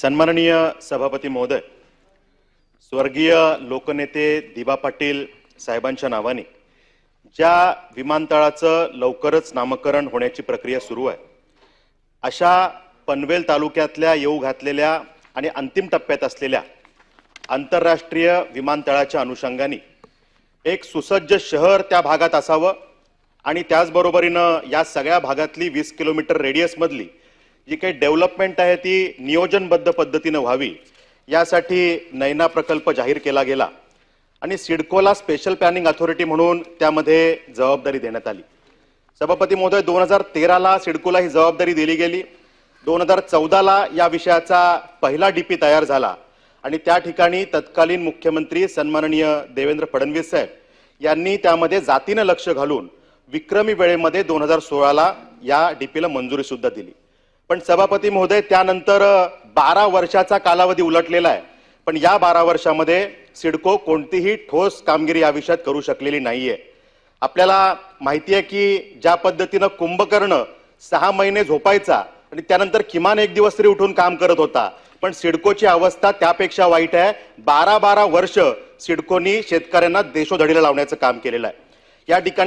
सन्माननीय सभापती महोदय, स्वर्गीय लोकनेते दिबा पाटील साहेबांच्या नावाने ज्या विमानतळाचं लवकरच नामकरण होण्याची प्रक्रिया सुरू आहे, अशा पनवेल तालुक्यातल्या येऊ घातलेल्या आणि अंतिम टप्प्यात असलेल्या आंतरराष्ट्रीय विमानतळाच्या अनुषंगाने एक सुसज्ज शहर त्या भागात असावं आणि त्याचबरोबरीनं या सगळ्या भागातली 20 किलोमीटर रेडियस मधली जी काही डेव्हलपमेंट आहे ती नियोजनबद्ध पद्धतीने व्हावी यासाठी नैना प्रकल्प जाहीर केला गेला आणि सिडकोला स्पेशल प्लॅनिंग अथॉरिटी म्हणून त्यामध्ये जबाबदारी देण्यात आली। सभापती महोदय, 2013 ला सिडकोला ही जबाबदारी दिली गेली। 2014 ला या विषयाचा पहिला डीपी तयार झाला आणि त्या ठिकाणी तत्कालीन मुख्यमंत्री सन्माननीय देवेंद्र फडणवीस साहेब यांनी त्यामध्ये जातीने लक्ष घालून विक्रमी वेळेमध्ये 2016 ला या डीपीला मंजुरी सुद्धा दिली। पण सभापती महोदय, त्यानंतर 12 वर्षाचा कालावधी उलटलेला आहे, पण या 12 वर्षामध्ये सिडको कोणतीही ठोस कामगिरी या विषयात करू शकलेली नाहीये। आपल्याला माहिती आहे की ज्या पद्धतीने कुंभकर्ण 6 महिने झोपायचा आणि त्यानंतर किमान 1 दिवस तरी उठून काम करत होता, पण सिडकोची अवस्था त्यापेक्षा वाईट आहे। 12 वर्ष सिडकोनी शेतकऱ्यांना देशोधडीला लावण्याचं काम केलेलं आहे। या ठिकाणी